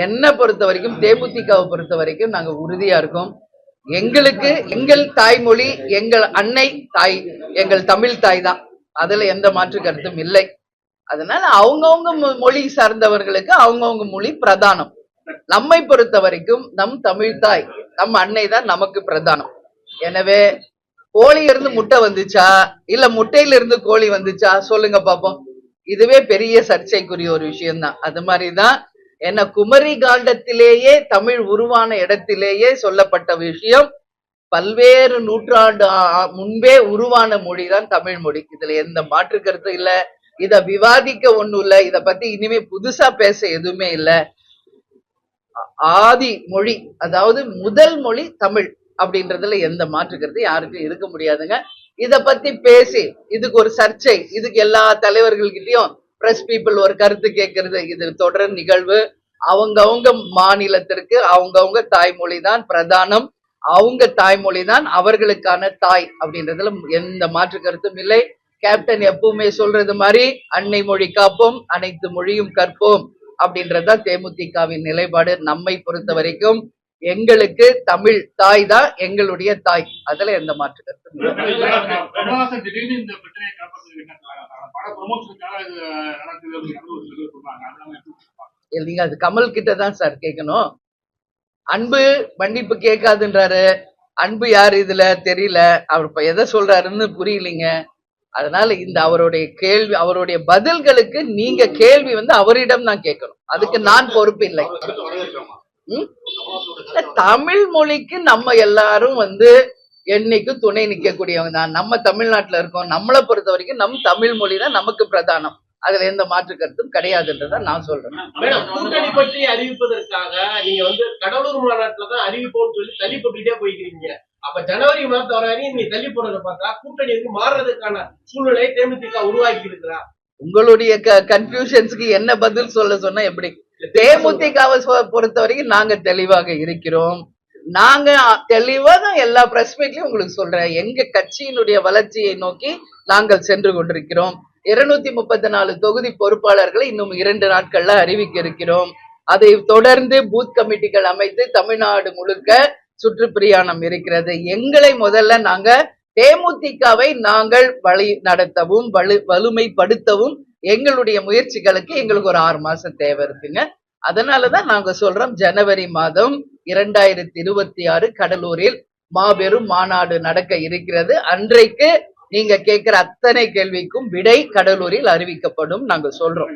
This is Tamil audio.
என்னை பொறுத்த வரைக்கும் தேமுதிகவை பொறுத்த வரைக்கும் நாங்க உறுதியா இருக்கோம். எங்களுக்கு எங்கள் தாய்மொழி, எங்கள் அன்னை தாய், எங்கள் தமிழ் தாய் தான். அதுல எந்த மாற்று கருத்தும் இல்லை. அதனால அவங்கவுங்க மொழி சார்ந்தவர்களுக்கு அவங்கவுங்க மொழி பிரதானம். நம்மை பொறுத்த வரைக்கும் நம் தமிழ் தாய், நம் அன்னை தான் நமக்கு பிரதானம். எனவே கோழில இருந்து முட்டை வந்துச்சா இல்ல முட்டையில இருந்து கோழி வந்துச்சா சொல்லுங்க பாப்போம். இதுவே பெரிய சர்ச்சைக்குரிய ஒரு விஷயம்தான். அது மாதிரிதான் என்ன குமரி காண்டத்திலேயே தமிழ் உருவான இடத்திலேயே சொல்லப்பட்ட விஷயம், பல்வேறு நூற்றாண்டு முன்பே உருவான மொழிதான் தமிழ் மொழி. இதுல எந்த மாற்று கருத்து இல்ல. இத விவாதிக்க ஒண்ணும் இல்ல. இத பத்தி இனிமே புதுசா பேச எதுவுமே இல்ல. ஆதி மொழி, அதாவது முதல் மொழி தமிழ் அப்படின்றதுல எந்த மாற்று கருத்து யாருக்கும் இருக்க முடியாதுங்க. இத பத்தி பேசி இதுக்கு ஒரு சர்ச்சை, இதுக்கு எல்லா தலைவர்கள்கிட்டயும் பிரஸ் பீப்புள் ஒரு கருத்து கேட்கறது, இது தொடர் நிகழ்வு. அவங்கவுங்க மாநிலத்திற்கு அவங்கவுங்க தாய்மொழி தான் பிரதானம். அவங்க தாய்மொழி தான் அவர்களுக்கான தாய் அப்படின்றதுல எந்த மாற்று கருத்தும் இல்லை. கேப்டன் எப்பவுமே சொல்றது மாதிரி அன்னை மொழி காப்போம், அனைத்து மொழியும் கற்போம் அப்படின்றதுதான் தேமுதிகவின் நிலைப்பாடு. நம்மை பொறுத்த வரைக்கும் எங்களுக்கு தமிழ் தாய் தான் எங்களுடைய தாய். அதுல எந்த மாற்று கருத்தும் இல்லைங்க. அது கமல் கிட்ட தான் சார் கேட்கணும். அன்பு மன்னிப்பு கேட்காதுன்றாரு. அன்பு யாரு இதுல தெரியல. அவர் இப்ப எதை சொல்றாருன்னு புரியலைங்க. அதனால இந்த அவருடைய கேள்வி, அவருடைய பதில்களுக்கு நீங்க கேள்வி அவரிடம் தான் கேட்கணும். அதுக்கு நான் பொறுப்பு இல்லை. தமிழ் மொழிக்கு நம்ம எல்லாரும் என்னைக்கும் துணை நிற்கக்கூடியவங்க தான். நம்ம தமிழ்நாட்டுல இருக்கோம். நம்மளை பொறுத்த வரைக்கும் நம் தமிழ் மொழி தான் நமக்கு பிரதானம். அதுல எந்த மாற்று கருத்தும் கிடையாதுன்றதான் நான் சொல்றேன். கூட்டணி பற்றி அறிவிப்பதற்காக நீங்க கடலூர் மாநாட்டுலதான் அறிவிப்போம்னு சொல்லி தள்ளி போட்டுட்டே போய்க்கிறீங்க. அப்ப ஜனவரி மாதம் வர வரையும் நீங்க தள்ளி போடுறத பார்த்தா கூட்டணி மாறுறதுக்கான சூழ்நிலை தேமுதிக உருவாக்கி இருக்கிறா. உங்களுடைய கன்ஃபியூஷன்ஸ்க்கு என்ன பதில் சொல்ல சொன்னா எப்படி? தேமுதிகவை பொறுத்த வரைக்கும் நாங்க தெளிவாக இருக்கிறோம். நாங்க தெளிவாக எல்லா பிரஸ் மீட்லயும் உங்களுக்கு சொல்றேன். எங்க கட்சியினுடைய வளர்ச்சியை நோக்கி நாங்கள் சென்று கொண்டிருக்கிறோம். 234 தொகுதி பொறுப்பாளர்களை இன்னும் 2 நாட்கள்ல அறிவிக்க இருக்கிறோம். அதை தொடர்ந்து பூத் கமிட்டிகள் அமைத்து தமிழ்நாடு முழுக்க சுற்றுப்பிரயாணம் இருக்கிறது. எங்களை முதல்ல நாங்க தேமுதிகவை நாங்கள் வழி நடத்தவும் வலுமைப்படுத்தவும் எங்களுடைய முயற்சிகளுக்கு எங்களுக்கு ஒரு 6 மாசம் தேவை இருக்குங்க. அதனாலதான் நாங்க சொல்றோம், ஜனவரி மாதம் 2026 கடலூரில் மாபெரும் மாநாடு நடக்க இருக்கிறது. அன்றைக்கு நீங்க கேட்கிற அத்தனை கேள்விக்கும் விடை கடலூரில் அறிவிக்கப்படும் நாங்க சொல்றோம்.